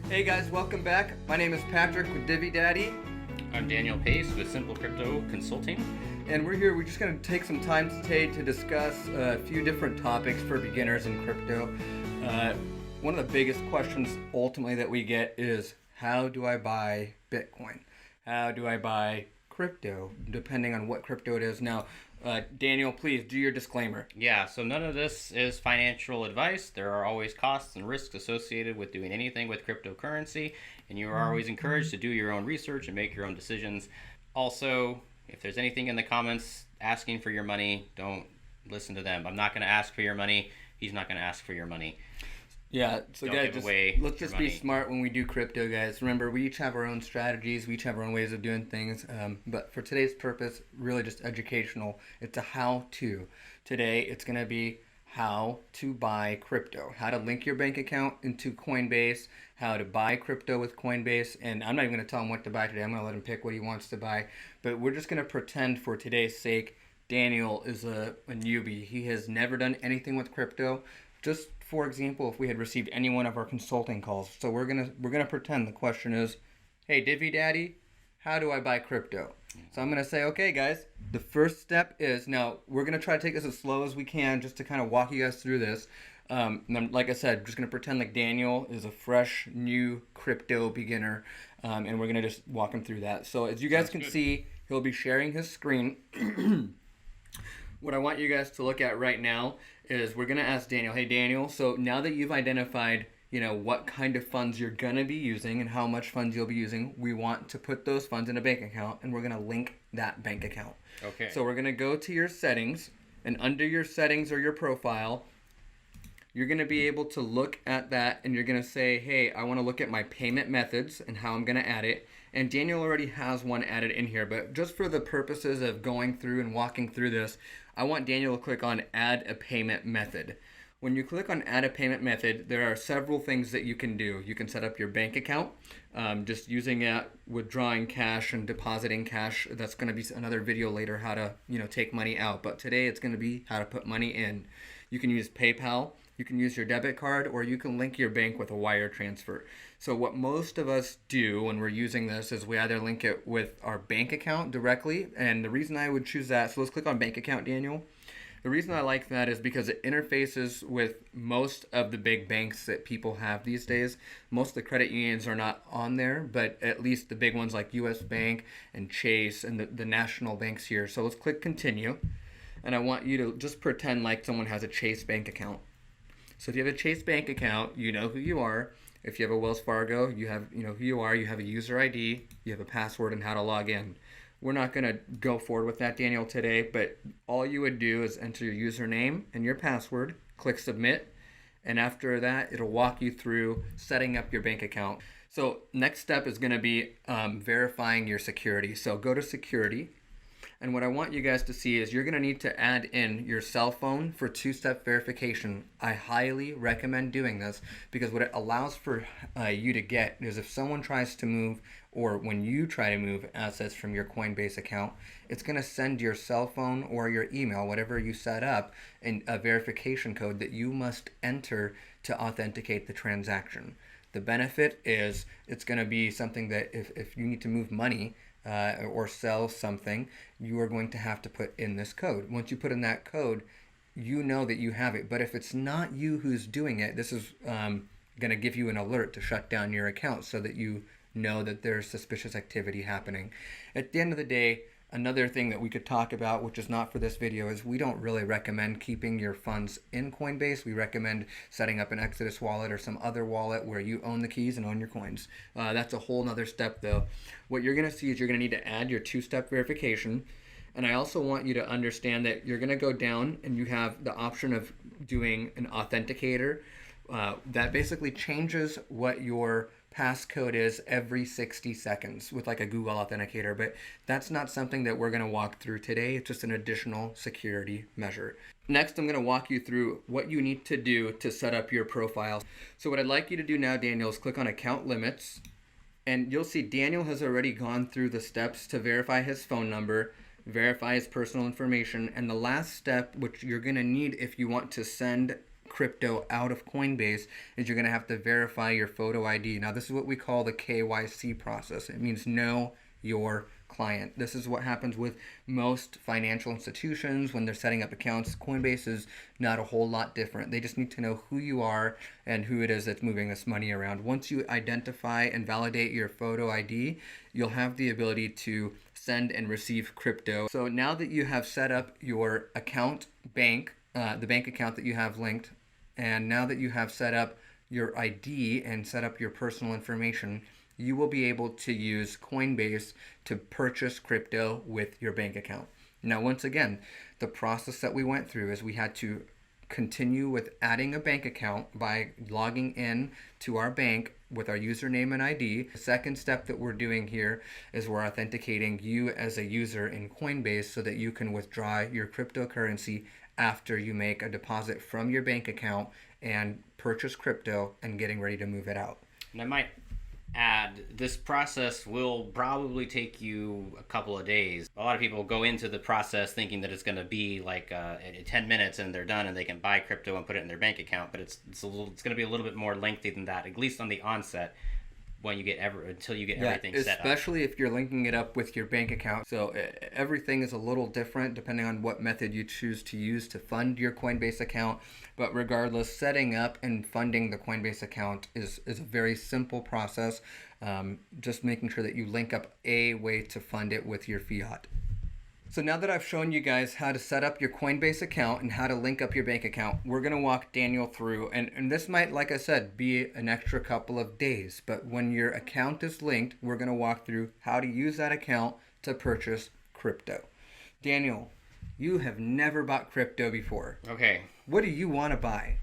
Hey guys, welcome back. My name is Patrick with Divvy Daddy, I'm Daniel Pace with Simple Crypto Consulting. and we're here. We're just going to take some time today to discuss a few different topics for beginners in crypto. One of the biggest questions ultimately that we get is, how do I buy Bitcoin? How do I buy crypto, depending on what crypto it is? Now, Daniel, please do your disclaimer. Yeah, so none of this is financial advice. There are always costs and risks associated with doing anything with cryptocurrency, and you are always encouraged to do your own research and make your own decisions. Also, if there's anything in the comments asking for your money, don't listen to them. I'm not going to ask for your money. He's not going to ask for your money. Yeah, so Don't guys, give away let's just your be money. smart when we do crypto, guys. Remember, we each have our own strategies, we each have our own ways of doing things. But for today's purpose, really just educational. It's a how-to. Today, it's going to be how to buy crypto, how to link your bank account into Coinbase, how to buy crypto with Coinbase. And I'm not even going to tell him what to buy today. I'm going to let him pick what he wants to buy. But we're just going to pretend for today's sake, Daniel is a newbie. He has never done anything with crypto. Just for example, if we had received any one of our consulting calls. So we're gonna pretend the question is, hey Divvy Daddy, how do I buy crypto? So I'm gonna say, okay guys, the first step is, now we're gonna try to take this as slow as we can just to kind of walk you guys through this. And then, like I said, just gonna pretend like Daniel is a fresh new crypto beginner, and we're gonna just walk him through that. So as you guys Sounds can good. see, he'll be sharing his screen. What I want you guys to look at right now is, we're going to ask Daniel, hey Daniel, so now that you've identified, what kind of funds you're going to be using and how much funds you'll be using, we want to put those funds in a bank account, and we're going to link that bank account. Okay. So we're going to go to your settings, and under your settings or your profile, you're going to be able to look at that, and you're going to say, hey, I want to look at my payment methods and how I'm going to add it. And Daniel already has one added in here, but just for the purposes of going through and walking through this, I want Daniel to click on add a payment method. When you click on add a payment method, there are several things that you can do. You can set up your bank account, just using it, withdrawing cash and depositing cash. That's going to be another video later, how to take money out. But today it's going to be how to put money in. You can use PayPal. You can use your debit card, or you can link your bank with a wire transfer. So what most of us do when we're using this is we either link it with our bank account directly, and the reason I would choose that, so let's click on bank account, Daniel. The reason I like that is because it interfaces with most of the big banks that people have these days. Most of the credit unions are not on there, but at least the big ones like US Bank and Chase and the national banks here. So let's click continue, and I want you to just pretend like someone has a Chase Bank account. So if you have a Chase Bank account, you know who you are. If you have a Wells Fargo, you know who you are. You have a user ID, you have a password, and how to log in. We're not going to go forward with that, Daniel, today, but all you would do is enter your username and your password, click submit, and after that, it'll walk you through setting up your bank account. So next step is going to be verifying your security. So go to security. And what I want you guys to see is, you're going to need to add in your cell phone for two-step verification. I highly recommend doing this, because what it allows for you to get is, if someone tries to move, or when you try to move assets from your Coinbase account, it's going to send your cell phone or your email, whatever you set up, in a verification code that you must enter to authenticate the transaction. The benefit is, it's going to be something that if you need to move money, or sell something, you are going to have to put in this code. Once you put in that code, you know that you have it. But if it's not you who's doing it, this is going to give you an alert to shut down your account, so that you know that there's suspicious activity happening. At the end of the day, another thing that we could talk about, which is not for this video, is we don't really recommend keeping your funds in Coinbase. We recommend setting up an Exodus wallet or some other wallet where you own the keys and own your coins. That's a whole nother step though. What you're going to see is, you're going to need to add your two-step verification. And I also want you to understand that you're going to go down and you have the option of doing an authenticator. That basically changes what your passcode is every 60 seconds with like a Google Authenticator, but that's not something that we're going to walk through today. It's just an additional security measure. Next, I'm going to walk you through what you need to do to set up your profile. So what I'd like you to do now, Daniel, is click on account limits, and you'll see Daniel has already gone through the steps to verify his phone number, verify his personal information, and the last step, which you're going to need if you want to send crypto out of Coinbase is you're going to have to verify your photo ID. Now, this is what we call the KYC process. It means know your client. This is what happens with most financial institutions when they're setting up accounts. Coinbase is not a whole lot different. They just need to know who you are and who it is that's moving this money around. Once you identify and validate your photo ID, you'll have the ability to send and receive crypto. So now that you have set up your account bank, the bank account that you have linked, and now that you have set up your ID and set up your personal information, you will be able to use Coinbase to purchase crypto with your bank account. Now, once again, the process that we went through is we had to continue with adding a bank account by logging in to our bank with our username and ID. The second step that we're doing here is we're authenticating you as a user in Coinbase so that you can withdraw your cryptocurrency after you make a deposit from your bank account and purchase crypto and getting ready to move it out. And I might add, this process will probably take you a couple of days. A lot of people go into the process thinking that it's going to be like 10 minutes and they're done and they can buy crypto and put it in their bank account, but it's going to be a little bit more lengthy than that, at least on the onset, when you get until you get everything set up. Especially if you're linking it up with your bank account. So everything is a little different depending on what method you choose to use to fund your Coinbase account. But regardless, setting up and funding the Coinbase account is a very simple process. Just making sure that you link up a way to fund it with your fiat. So now that I've shown you guys how to set up your Coinbase account and how to link up your bank account, we're going to walk Daniel through. And this might, like I said, be an extra couple of days. But when your account is linked, we're going to walk through how to use that account to purchase crypto. Daniel, you have never bought crypto before. Okay. What do you want to buy?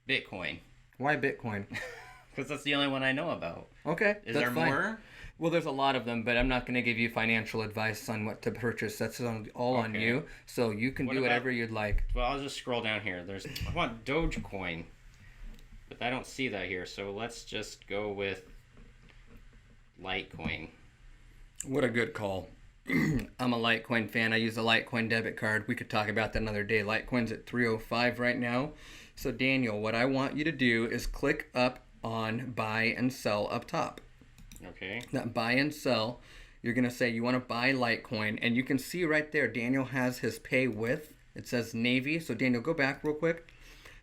Bitcoin. Why Bitcoin? Because that's the only one I know about. Okay. Is there fine. more? Well, there's a lot of them, but I'm not going to give you financial advice on what to purchase. That's all on you. So you can do whatever you'd like. Well, I'll just scroll down here. I want Dogecoin, but I don't see that here. So let's just go with Litecoin. What a good call. I'm a Litecoin fan. I use a Litecoin debit card. We could talk about that another day. Litecoin's at 305 right now. So Daniel, what I want you to do is click up on buy and sell up top. Okay. That buy and sell, you're going to say you want to buy Litecoin. And you can see right there, Daniel has his pay with. It says Navy. So Daniel, go back real quick.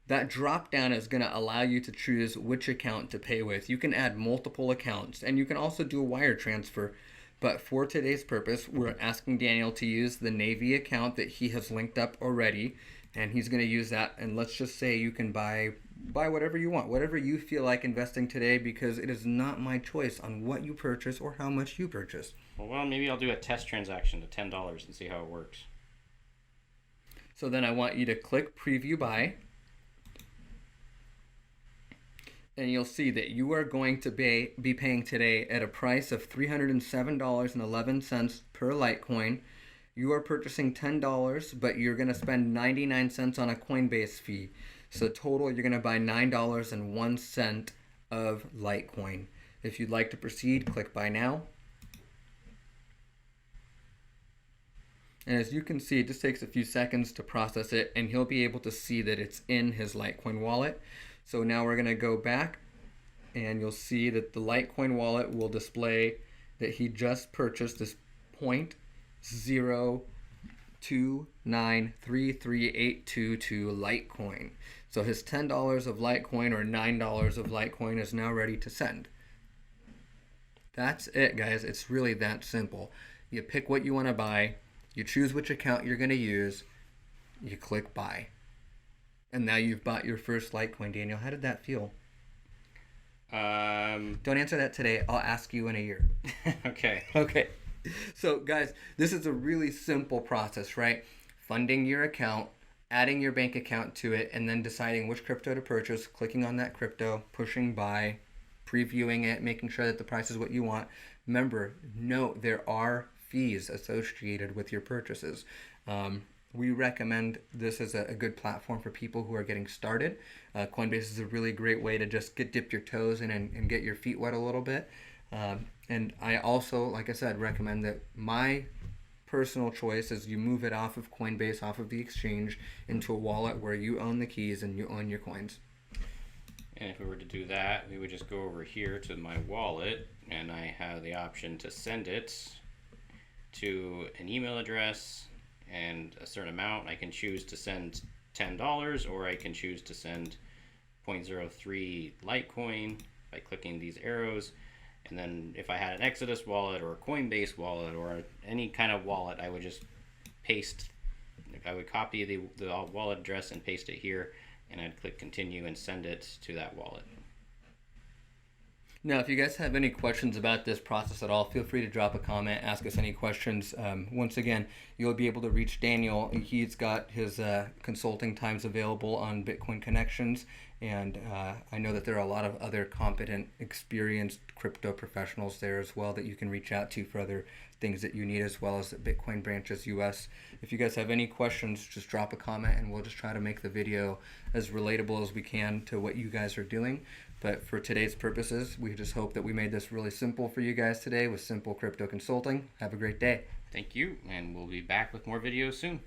That drop down is going to allow you to choose which account to pay with. You can add multiple accounts. And you can also do a wire transfer. But for today's purpose, we're asking Daniel to use the Navy account that he has linked up already. And he's going to use that. And let's just say you can buy whatever you want, whatever you feel like investing today, because it is not my choice on what you purchase or how much you purchase. Well, maybe I'll do a test transaction to $10 and see how it works. So then I want you to click Preview Buy. And you'll see that you are going to be paying today at a price of $307.11 per Litecoin. You are purchasing $10, but you're going to spend 99 cents on a Coinbase fee. So total, you're going to buy $9.01 of Litecoin. If you'd like to proceed, click Buy Now. And as you can see, it just takes a few seconds to process it, and he'll be able to see that it's in his Litecoin wallet. So now we're going to go back, and you'll see that the Litecoin wallet will display that he just purchased this 0.0293382 Litecoin. So his $10 of Litecoin or $9 of Litecoin is now ready to send. That's it, guys. It's really that simple. You pick what you want to buy, you choose which account you're going to use, you click Buy. And now you've bought your first Litecoin. Daniel, how did that feel? Don't answer that today. I'll ask you in a year. Okay. Okay. So, guys, this is a really simple process, right? Funding your account, adding your bank account to it, and then deciding which crypto to purchase, clicking on that crypto, pushing buy, previewing it, making sure that the price is what you want. Remember, note there are fees associated with your purchases. We recommend this as a good platform for people who are getting started. Coinbase is a really great way to just dip your toes in and get your feet wet a little bit. And I also, like I said, recommend that my personal choice as you move it off of Coinbase, off of the exchange, into a wallet where you own the keys and you own your coins. And if we were to do that, we would just go over here to my wallet, and I have the option to send it to an email address and a certain amount. I can choose to send $10, or I can choose to send 0.03 Litecoin by clicking these arrows. And then if I had an Exodus wallet or a Coinbase wallet or any kind of wallet, I would just I would copy the wallet address and paste it here, and I'd click continue and send it to that wallet. Now, if you guys have any questions about this process at all, feel free to drop a comment, ask us any questions. Once again, you'll be able to reach Daniel. He's got his consulting times available on Bitcoin Connections, and I know that there are a lot of other competent, experienced crypto professionals there as well that you can reach out to for other things that you need, as well as Bitcoin Branches US. If you guys have any questions, just drop a comment and we'll just try to make the video as relatable as we can to what you guys are doing. But for today's purposes, we just hope that we made this really simple for you guys today with simple crypto consulting. Have a great day. Thank you, and we'll be back with more videos soon.